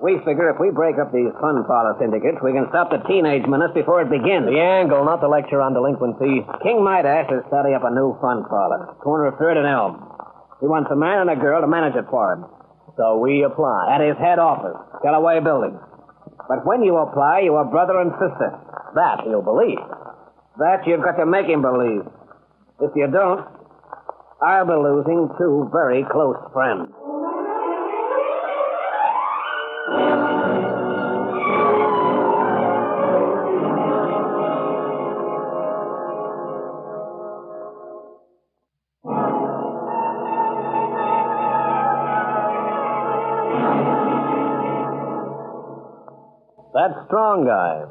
We figure if we break up these fun parlor syndicates, we can stop the teenage menace before it begins. The angle, not the lecture on delinquency. King Midas is starting up a new fun parlor, corner of 3rd and Elm. He wants a man and a girl to manage it for him. So we apply. At his head office, Galloway Building. But when you apply, you are brother and sister. That he'll believe. That you've got to make him believe. If you don't, I'll be losing 2 very close friends. That strong guy.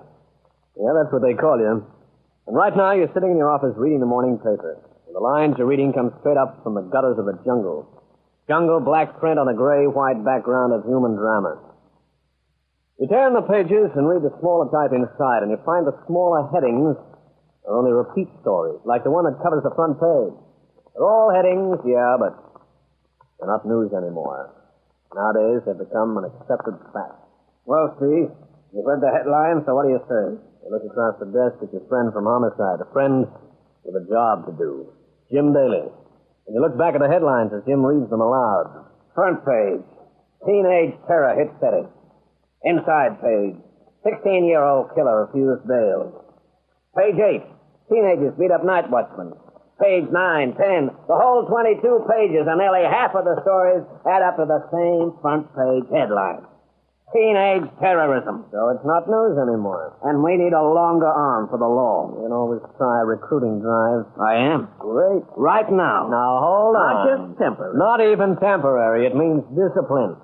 Yeah, that's what they call you. And right now you're sitting in your office reading the morning paper. And the lines you're reading come straight up from the gutters of the jungle. Jungle black print on a gray-white background of human drama. You turn the pages and read the smaller type inside, and you find the smaller headings are only repeat stories, like the one that covers the front page. They're all headings, yeah, but they're not news anymore. Nowadays, they've become an accepted fact. Well, Steve, you've read the headlines, so what do you say? You look across the desk at your friend from Homicide, a friend with a job to do, Jim Daley. And you look back at the headlines as Jim reads them aloud. Front page, teenage terror hit city. Inside page, 16-year-old killer refused bail. Page 8, teenagers beat up night watchmen. Page 9, 10, the whole 22 pages, and nearly half of the stories add up to the same front page headline. Teenage terrorism. So it's not news anymore. And we need a longer arm for the law. You can always try a recruiting drive. I am. Great. Right now. Now, hold on. Not just temporary. Not even temporary. It means discipline.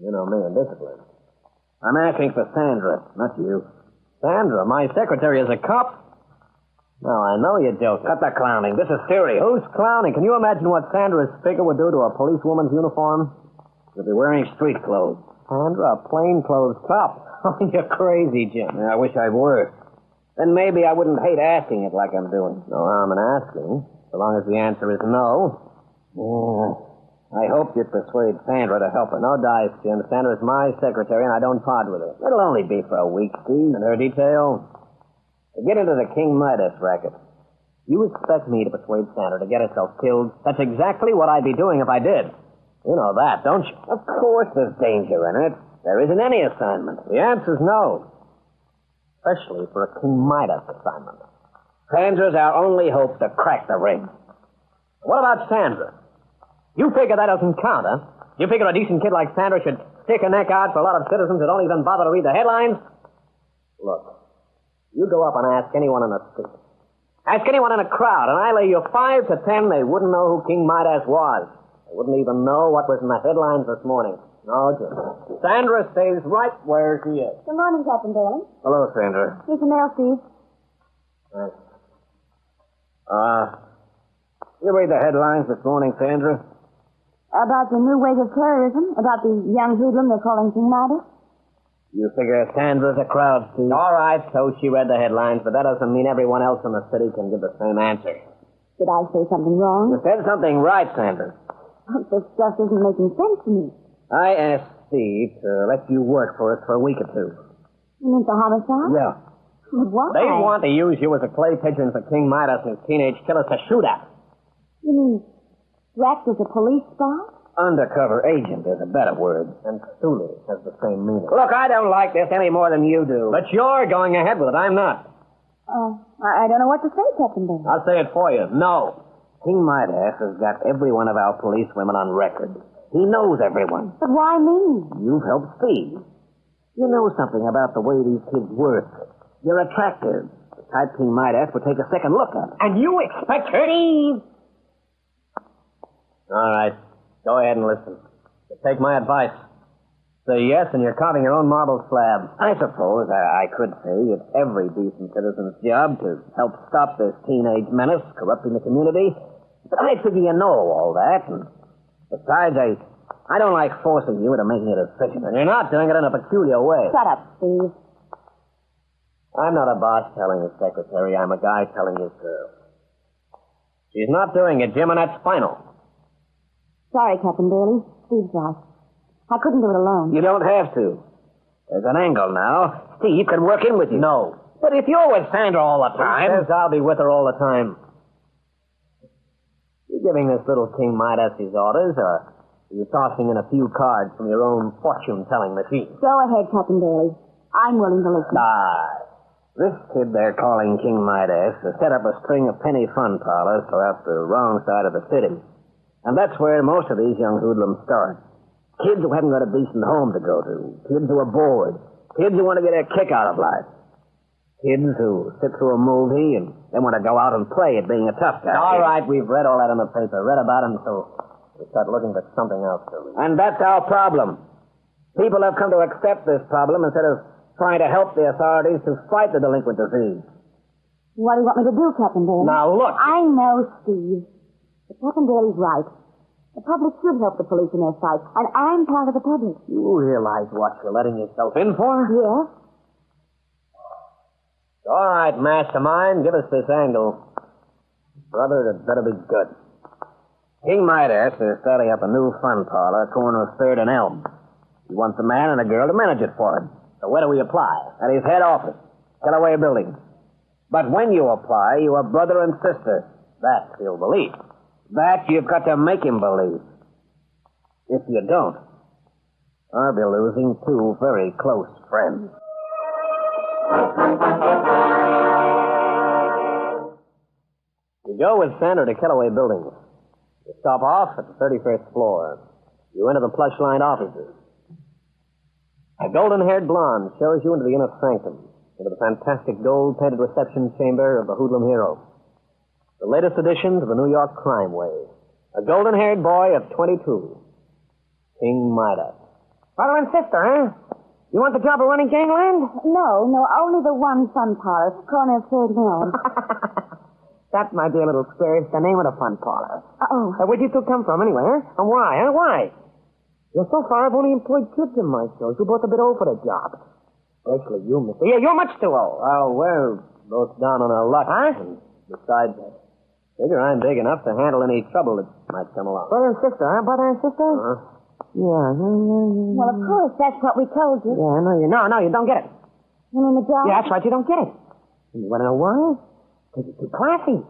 You know me and discipline. I'm asking for Sandra, not you. Sandra, my secretary, is a cop? No, I know you're joking. Cut the clowning. This is serious. Who's clowning? Can you imagine what Sandra's figure would do to a policewoman's uniform? She'll be wearing street clothes. Sandra, a plainclothes cop. Oh, you're crazy, Jim. Yeah, I wish I were. Then maybe I wouldn't hate asking it like I'm doing. No harm in asking, so long as the answer is no. I hope you'd persuade Sandra to help her. No dice, Jim. Sandra's my secretary, and I don't part with her. It'll only be for a week, Steve. And her detail? To get into the King Midas racket. You expect me to persuade Sandra to get herself killed? That's exactly what I'd be doing if I did. You know that, don't you? Of course there's danger in it. There isn't any assignment. The answer's no. Especially for a King Midas assignment. Sandra's our only hope to crack the ring. What about Sandra? You figure that doesn't count, huh? You figure a decent kid like Sandra should stick a neck out for a lot of citizens who don't even bother to read the headlines? Look, you go up and ask anyone in the street. Ask anyone in a crowd, and I lay you 5 to 10 they wouldn't know who King Midas was. They wouldn't even know what was in the headlines this morning. No, Jim. Sandra stays right where she is. Good morning, Captain Daley. Hello, Sandra. Here's the mail, Steve. Thanks. You read the headlines this morning, Sandra? About the new wave of terrorism, about the young hoodlum they're calling King Midas. You figure Sandra's a crowd, Steve? All right, so she read the headlines, but that doesn't mean everyone else in the city can give the same answer. Did I say something wrong? You said something right, Sandra. This just isn't making sense to me. I asked Steve to let you work for us for a week or 2. You mean for homicide? Yeah. But why? They want to use you as a clay pigeon for King Midas and his teenage killers to shoot at. You mean to act as a police spy? Undercover agent is a better word. And Thule has the same meaning. Look, I don't like this any more than you do. But you're going ahead with it. I'm not. I don't know what to say, Captain Daley. I'll say it for you. No. King Midas has got every one of our policewomen on record. He knows everyone. But why me? You've helped Steve. You know something about the way these kids work. You're attractive. The type King Midas would take a second look at. And you expect her to... All right. Go ahead and listen. But take my advice. Say yes, and you're carving your own marble slab. I suppose I could say it's every decent citizen's job to help stop this teenage menace corrupting the community. But I figure you know all that. And besides, I don't like forcing you into making a decision. And you're not doing it in a peculiar way. Shut up, Steve. I'm not a boss telling his secretary. I'm a guy telling his girl. She's not doing it, Jim, and that's final. Sorry, Captain Daley. Steve's right. I couldn't do it alone. You don't have to. There's an angle now. Steve can work in with you. No. But if you're with Sandra all the Who time... says I'll be with her all the time? You giving this little King Midas his orders, or are you tossing in a few cards from your own fortune-telling machine? Go ahead, Captain Daley. I'm willing to listen. This kid they're calling King Midas has set up a string of penny fun parlors throughout the wrong side of the city. And that's where most of these young hoodlums start. Kids who haven't got a decent home to go to. Kids who are bored. Kids who want to get a kick out of life. Kids who sit through a movie and then want to go out and play at being a tough guy. All right, we've read all that in the paper. Read about him, so we start looking for something else to read. And that's our problem. People have come to accept this problem instead of trying to help the authorities to fight the delinquent disease. What do you want me to do, Captain Daley? Now, look. I know, Steve. But Captain Daley's right. The public should help the police in their fight, and I'm part of the public. You realize what you're letting yourself in for? Yes? All right, mastermind, give us this angle. Brother, it better be good. King Midas is starting up a new fun parlor, corner of 3rd and Elm. He wants a man and a girl to manage it for him. So where do we apply? At his head office, Kellaway Building. But when you apply, you are brother and sister. That he'll believe. That you've got to make him believe. If you don't, I'll be losing 2 very close friends. You go with Sandra to Kellaway Building. You stop off at the 31st floor. You enter the plush-lined offices. A golden-haired blonde shows you into the inner sanctum, into the fantastic gold-painted reception chamber of the hoodlum hero. The latest addition to the New York crime wave. A golden-haired boy of 22. King Midas. Brother and sister, huh? You want the job of running gangland? No, only the one fun parlor, corner of 3rd and Elm. That, my dear little spirit, is the name of the fun parlor. Oh. Where'd you two come from, anyway, huh? And why, huh? Why? So far, I've only employed kids in my shows. You're both a bit old for the job. Especially you, mister. Yeah, you're much too old. Well, we're both down on our luck. Huh? And besides, figure I'm big enough to handle any trouble that might come along. Brother and sister, huh? Brother and sister? Uh-huh. Yeah. Well, of course, that's what we told you. Yeah, no, you don't get it. You mean the job? Yeah, that's right, you don't get it. You want to know why? Because you're too classy.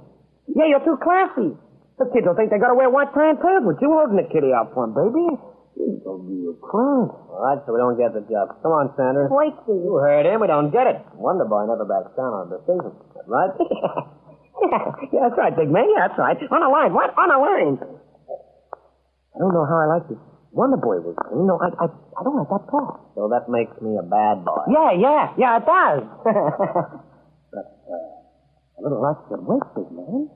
Yeah, you're too classy. The kids will think they got to wear white pants, but you're holding the kitty out for them, baby. You'll be a clown. All right, so we don't get the job. Come on, Sandra. Wait, Steve. You heard him. We don't get it. Wonder Boy never backs down on a decision. That right? Yeah, that's right, big man. Yeah, that's right. On a line. What? On a line. I don't know how I like this Wonder Boy was. You know, I don't like that talk. So that makes me a bad boy. Yeah, it does. But, a little luck should wait, big man.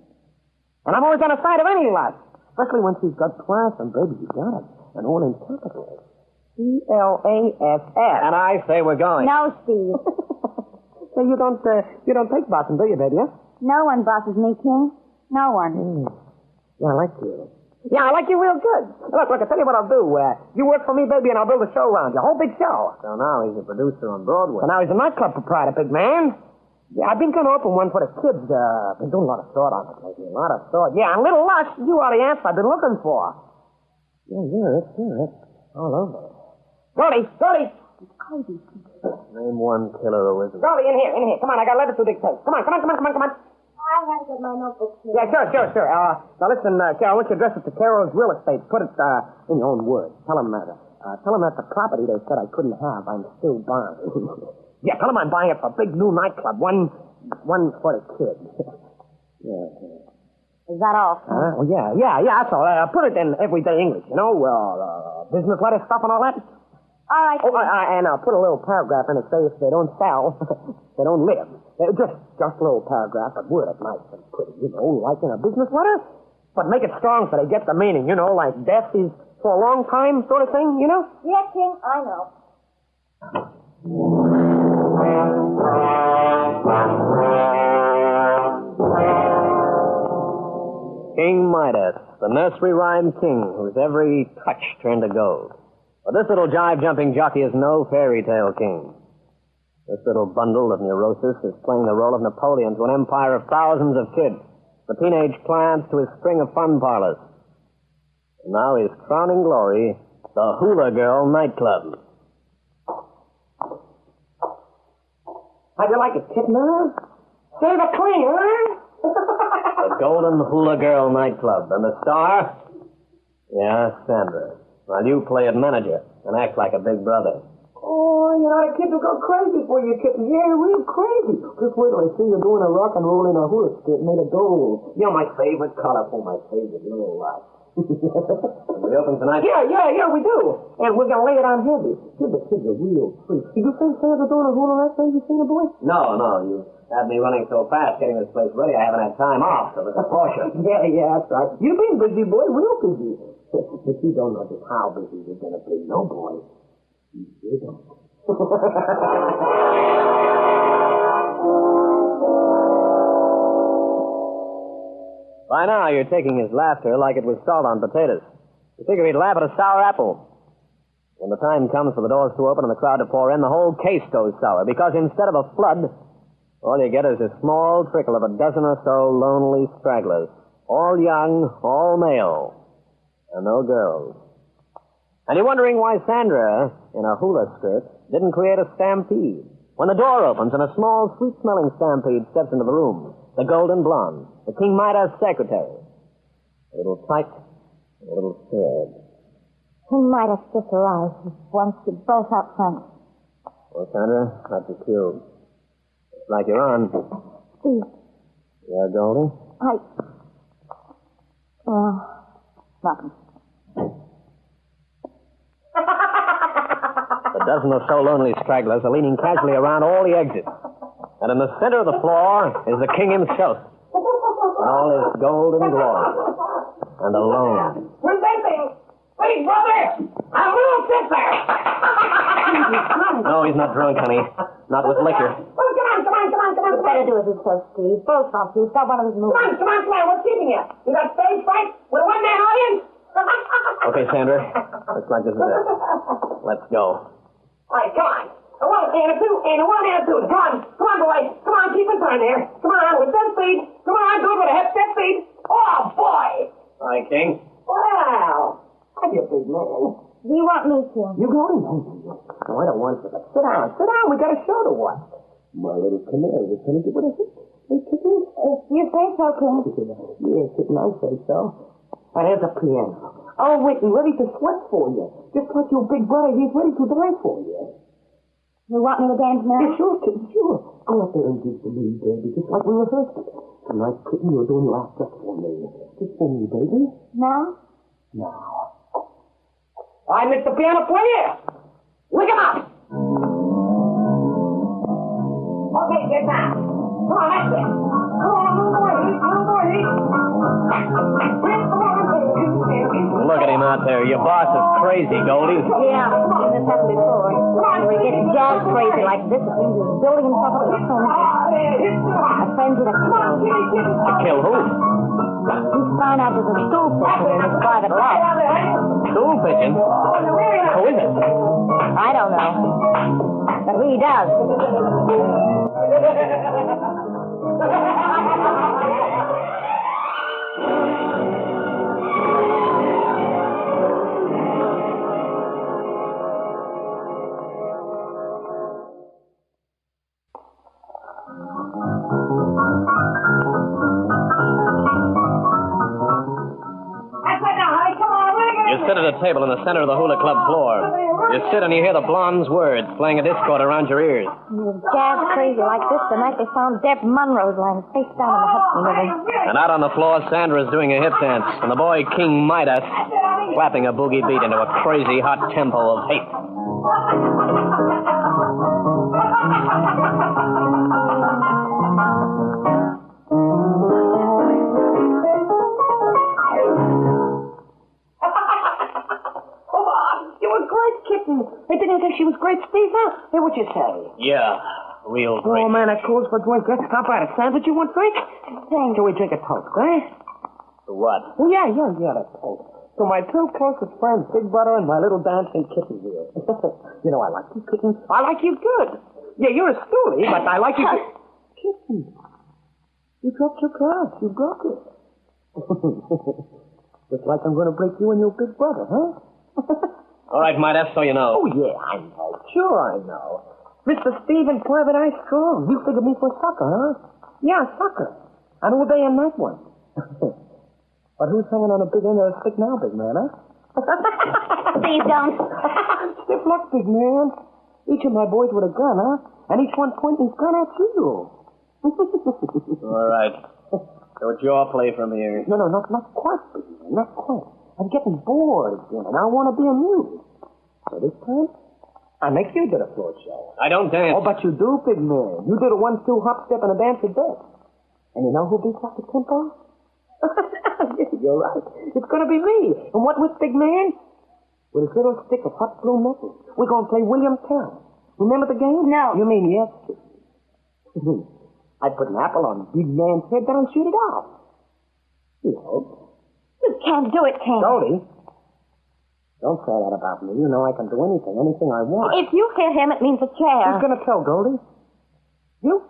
And I'm always on the side of any luck. Especially when she's got class, and baby, you got it. And all in capitals. C-L-A-S-S. And I say we're going. No, Steve. So you don't take bossing, do you, baby, huh? No one bosses me, King. No one. Yeah, I like you. Yeah, I like you real good. Look, I tell you what I'll do. You work for me, baby, and I'll build a show around you. A whole big show. So now he's a producer on Broadway. So now he's a nightclub proprietor, big man. Yeah, I've been going to open one for the kids. Been doing a lot of thought on it lately. A lot of thought. Yeah, and little Lush, you are the answer I've been looking for. Yeah, it's all over. Goldie! Name one killer who isn't. Goldie, in here. Come on, I got letters to dictate. Come on. I have to get my notebook here. Yeah, sure. Now listen, Carol, I want you to address it to Carol's Real Estate. Put it in your own words. Tell them that the property they said I couldn't have, I'm still buying. Yeah, tell them I'm buying it for a big new nightclub. One for the kids. Yeah. Is that all? Well, yeah, that's all. Put it in everyday English, you know, business letter stuff and all that. All right. Oh, and I'll put a little paragraph in it, say if they don't sell, they don't live. Just a little paragraph, but word it nice and pretty, you know, like in a business letter. But make it strong so they get the meaning, you know, like death is for a long time sort of thing, you know? Yeah, King, I know. King Midas, the nursery rhyme king whose every touch turned to gold. But this little jive-jumping jockey is no fairy tale king. This little bundle of neurosis is playing the role of Napoleon to an empire of thousands of kids. the teenage clients to his string of fun parlors. And now his crowning glory, the Hula Girl nightclub. How'd you like it, kitten, huh? Save a clean, huh? The Golden Hula Girl nightclub. And the star? Yeah, Sandra. While you play at manager and act like a big brother. Oh, you know, the kids will go crazy for you, kitten. Yeah, real crazy. Just wait till I see you doing a rock and roll in a hula skirt made of gold. You're my favorite color for my favorite little lot. We open tonight? Yeah, we do. And we're going to lay it on heavy. Give the kids a real treat. Did you think Sandra doing a hula that day you seen her, boy? No. You had me running so fast getting this place ready, I haven't had time off, so there's a portion. Yeah, that's right. You've been busy, boy, real busy. But you don't know just how busy you're going to be, no, boy. You don't. By now, you're taking his laughter like it was salt on potatoes. You figure he'd laugh at a sour apple. When the time comes for the doors to open and the crowd to pour in, the whole case goes sour, because instead of a flood, all you get is a small trickle of a dozen or so lonely stragglers. All young, all male, and no girls. And you're wondering why Sandra, in a hula skirt, didn't create a stampede. When the door opens and a small, sweet-smelling stampede steps into the room, the golden blonde, the King Midas secretary. A little tight, a little scared. King Midas just arrived. Wants you both up front. Well, Sandra, that's your cue. It's like you're on. Steve. Yeah, Goldie? Nothing. A dozen or so lonely stragglers are leaning casually around all the exits. And in the center of the floor is the king himself. In all his golden glory. And alone. Presenting! Wait, brother! A little sister! No, he's not drunk, honey. Not with liquor. Oh, come on. Better do as he says, Steve. Both of you. Stop one of his movies. Come on. What's keeping you? You got stage fright with a one-man audience? Okay, Sandra. Looks like this is it. Let's go. All right, come on. A one and a two and a one and a two. Come on, boys. Come on, keep it on there. Come on, with step speed. Come on, do it with a hip step speed. Oh, boy. All right, King. Wow. I'm a big man. Do you want me to? You going? No, I don't want to. Sit down. We got a show to watch. My little canary is going to give it a hit. Hey, kitten. You say so, King? Yeah, kitten, I say so. And here's a piano. Oh, Whitney, ready to sweat for you. Just like your big brother, he's ready to die for you. You want me to dance now? Yeah, sure, kitten, sure. Go up there and give the lead, baby, just like we rehearsed it. Tonight, kitten, you're doing your act just for me. Just for me, baby. Now? Now. All right, Mr. Piano Player. Lick him up. Okay, get down. Come on, that's it. Come on, move away. Look at him out there. Your boss is crazy, Goldie. Yeah, I've seen this happen before. When he gets jazz crazy like this, it means he's building himself up a frenzy. A frenzy to kill. To kill who? He's found out there's a stool pigeon in his private life. Stool pigeon? Who is it? I don't know. But he does. You sit at a table in the center of the hula club floor. You sit and you hear the blonde's words playing a discord around your ears. He was jazz crazy like this the night they found Deb Munro's lying face down in the Hudson River. And out on the floor, Sandra's doing a hip dance, and the boy King Midas slapping a boogie beat into a crazy hot tempo of hate. Hey, didn't you think she was great, Steve, huh? Hey, what'd you say? Yeah, real great. Oh, man, that calls for a drink. How about a sandwich? You want drink? Thanks. Shall we drink a toast, eh? For what? Oh, yeah, that's toast. So my two closest friends, Big Brother and my little dancing kitten here. You know, I like you, kitten. I like you good. Yeah, you're a stoolie, but I like you good. Kitten. You dropped your glass. You broke it. Just like I'm going to break you and your big brother, huh? All right, Midas, so you know. Oh, yeah, I know. Sure, I know. Mr. Stephen Private Eye Strong. You figured me for sucker, huh? Yeah, sucker. And all day and night one. But who's hanging on a big end of a stick now, big man, huh? Please don't. Stiff luck, big man. Each of my boys with a gun, huh? And each one pointing his gun at you. All right. So it's your play from here. No, not quite, big man. Not quite. I'm getting bored again, and I want to be amused. So this time, I make you do the floor show. I don't dance. Oh, but you do, big man. You do the 1-2 hop step and a dance of death. And you know who beats out the tempo? You're right. It's going to be me. And what with big man? With his little stick of hot blue metal. We're going to play William Tell. Remember the game? No. You mean yes? I put an apple on big man's head, then I shoot it off. You know. You can't do it, King. Goldie, don't say that about me. You know I can do anything I want. If you hit him, it means a chair. Who's going to tell, Goldie? You?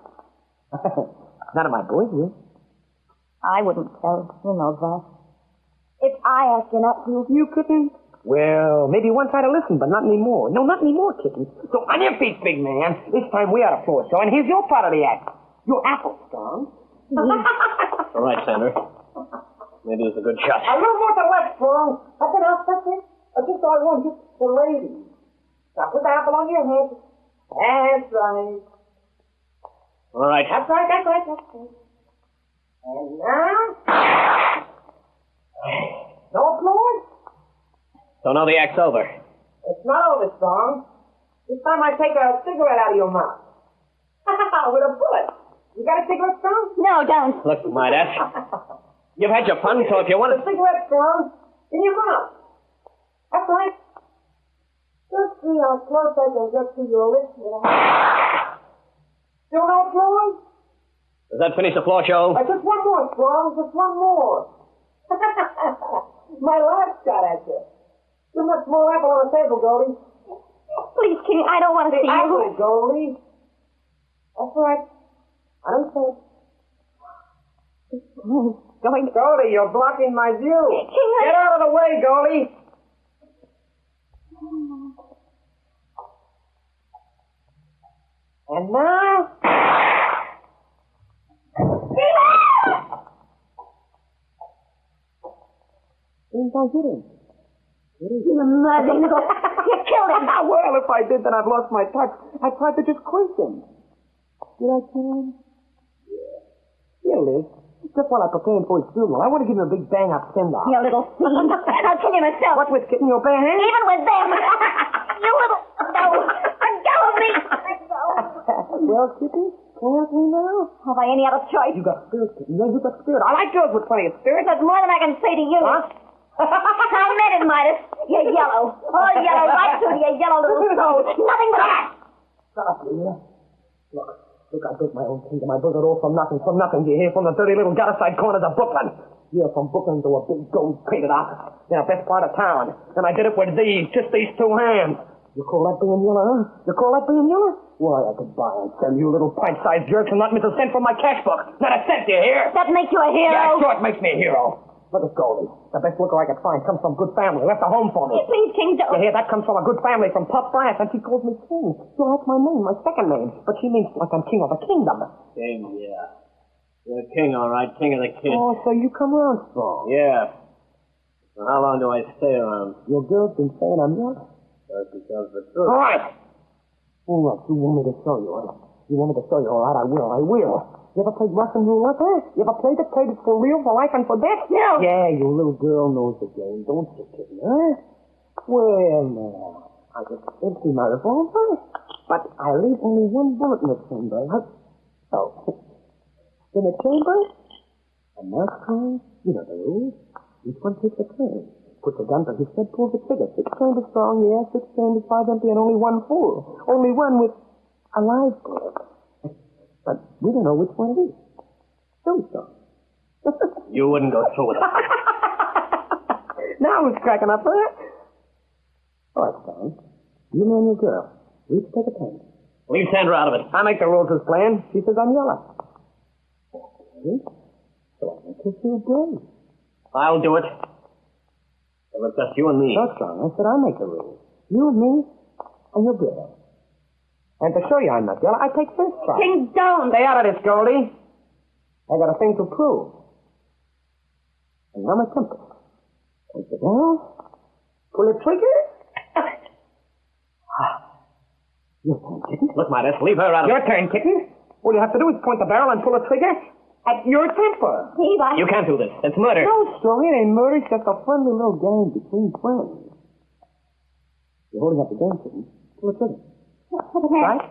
None of my boys will. I wouldn't tell. You know that. If I ask you not to. You kitten? Well, maybe once I'd have listened, but not anymore. No, not anymore, kitten. So on your feet, big man. This time we are the floor show, and here's your part of the act. Your apple, Strong. All right, Sandra. Maybe it's a good shot. A little more to the left, Strong. That's it. Just so I want just the lady. Now put the apple on your head. That's right. All right. That's right. And now... No applause? So now the act's over. It's not over, Strong. This time I take a cigarette out of your mouth. With a bullet. You got a cigarette, Strong? No, don't. Look, Midas. You've had your fun, so if you want A cigarette, Strong. In your mouth. That's right. Just see how close I can get to your lips. Still no applause? Does that finish the floor show? Just one more, Strong. Just one more. My last shot at you. Too much more apple on the table, Goldie. Please, King, I don't want to see Apple, you. Goldie. That's right. I don't say it. Goldie, you're blocking my view. King, Get out of the way, Goldie. And now... Didn't I hit him? You mother. You killed him. Well, if I did, then I've lost my touch. I tried to just quiz him. Did I kill him? Yeah. Here, Liz. Just while I'm preparing for his funeral, I want to give him a big bang-up send-off. You little fiend. I'll kill you myself. What with kicking your bare hands? Even with them. You little... No. Let go of me. Let go. Well, Kitty, can't we now? Have I any other choice? You got spirit, Kitty. Yeah, you got spirit. I like girls with plenty of spirit. There's more than I can say to you. Huh? I meant it, Midas. You're yellow. All yellow, right through to your yellow little soul. Nothing but that. Stop, Leah. Look, I built my own kingdom. I built it all from nothing, do you hear? From the dirty little gutter-side corners of Brooklyn. Yeah, from Brooklyn to a big gold-plated office in the best part of town. And I did it with just these two hands. You call that being yellow, huh? You call that being yellow? Why, I could buy and sell you little pint-sized jerks and not miss a cent from my cash book. Not a cent, do you hear? That makes you a hero. Yeah, sure, it makes me a hero. Look at Goldie. The best looker I could find comes from good family. Left a home for me. Please, King, don't. You hear? That comes from a good family from Puff Brass, and she calls me King. So that's my name, my second name. But she means like I'm king of a kingdom. King, yeah. You're the king, all right. King of the kids. Oh, so you come around strong. Yeah. So how long do I stay around? Your girl's been saying I'm young. That's because the truth. All right. All right, you want me to show you, huh? You want me to show you? All right, I will. You ever played Russian roulette, huh? You ever played it for real, for life, and for death? No. Yeah, your little girl knows the game, don't you, kitten, huh? Well, now, I just empty my revolver, but I leave only one bullet in the chamber, huh? So, in the chamber, and last time, you know the rules. Each one takes a turn. Puts a gun to his head, pulls the trigger. 6 chambers strong, yeah, 6 chambers, 5 empty, and only 1 full. Only one with a live bullet. But we don't know which one it is. Don't stop. You wouldn't go through with it. Now who's cracking up, huh? All right, Stan. You and your girl. We each take a turn. Leave Sandra out of it. I make the rules as planned. She says I'm yellow. See? So I make you feel brave. I'll do it. It was just you and me. No, Strong. I said I'll make a rule. You, me, and your girl. And to show you I'm not girl, I take first try. King, don't. Stay out of this, Goldie. I got a thing to prove. And I'm a temper. Take the down. Pull the trigger. Your turn, kitten. Look, Midas, leave her out of it. Your turn, kitten. All you have to do is point the barrel and pull the trigger at your temper. Steve, You can't do this. It's murder. No, Strong, it ain't murder. It's just a friendly little game between friends. You're holding up the gun, kitten. Pull the trigger. Right?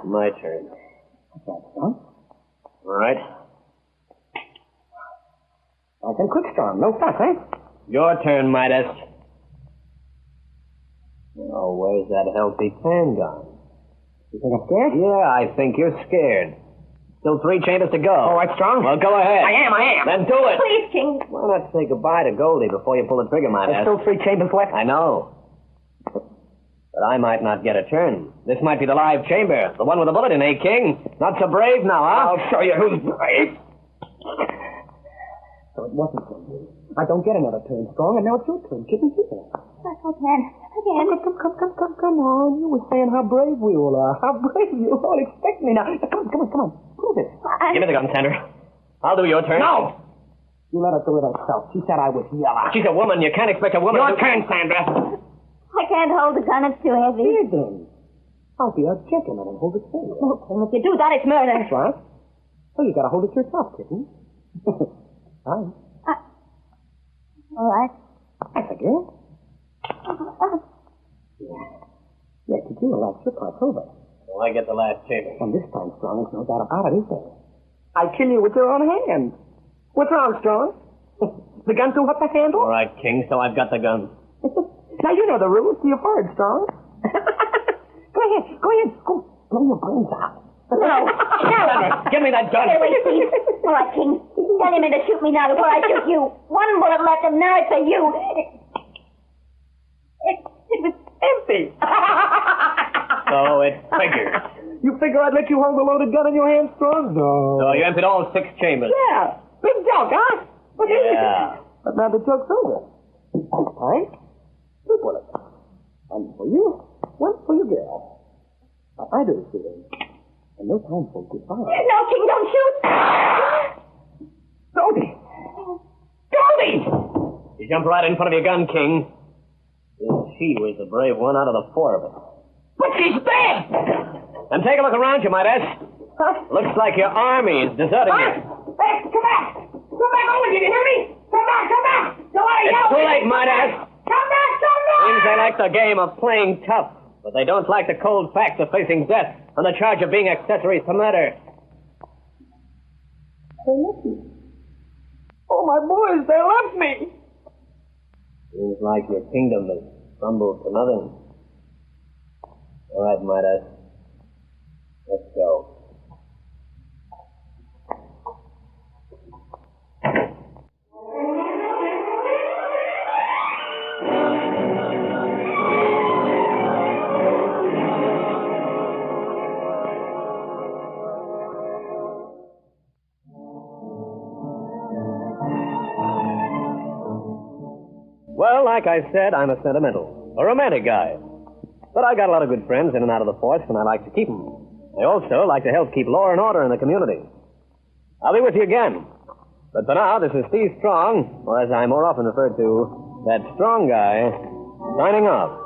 My turn. That's right, Strong. All right. Nice and quick, Strong. No fuss, eh? Your turn, Midas. Oh, where's that healthy fan gone? You think I'm scared? Yeah, I think you're scared. Still 3 chambers to go. All right, Strong. Well, go ahead. I am. Then do it. Please, King. Why not say goodbye to Goldie before you pull the trigger, Midas? There's still 3 chambers left. I know. But I might not get a turn. This might be the live chamber. The one with the bullet in, eh, King? Not so brave now, huh? I'll show you who's brave. So it wasn't for you. I don't get another turn, Strong, and now it's your turn. Kitten, keep it. Come on. You were saying how brave we all are. How brave you all expect me now. Come on. Prove it. Give me the gun, Sandra. I'll do your turn. No! You let her do it herself. She said I was yellow. She's a woman. You can't expect a woman Your to... turn, Sandra. I can't hold the gun. It's too heavy. Here, then. I'll be a gentleman and hold it for you. No, King, if you do that, it's murder. That's right. Well, you gotta hold it yourself, kitten. Fine. All right. That's a girl. Yeah, did you relax your part's over? Well, I get the last chamber. And this time, Strong, there's no doubt about it, is there? I kill you with your own hand. What's wrong, Strong? The gun too hot to handle? All right, King, so I've got the gun. Now you know the rules. Do you first, Strong? Go ahead. Go blow your brains out. No. Sandra, give me that gun. Stay away, Steve. All right, King. Tell him to shoot me now before I shoot you. One bullet left, and now it's for you. It was empty. So it figures. You figure I'd let you hold a loaded gun in your hand, Strong? No. So you emptied all 6 chambers. Yeah. Big joke, huh? Yeah. But now the joke's over. This time, 2 bullets. One for you, one for your girl. Now, I do the shooting. And no time for goodbye. No, King, don't shoot. Goldie! You jumped right in front of your gun, King. She was the brave one out of the 4 of us. But she's dead! Then take a look around you, Midas. Huh? Looks like your army is deserting you. Hey, come back! Come back over, did you hear me? Come back! Don't let It's too late, Midas. Come back! Seems they like the game of playing tough, but they don't like the cold facts of facing death on the charge of being accessories to murder. They left me. Oh, my boys, they left me! Seems like your kingdom has crumbled to nothing. All right, Midas. Let's go. Well, like I said, I'm a romantic guy. But I got a lot of good friends in and out of the force, and I like to keep them. I also like to help keep law and order in the community. I'll be with you again. But for now, this is Steve Strong, or as I'm more often referred to, that strong guy, signing off.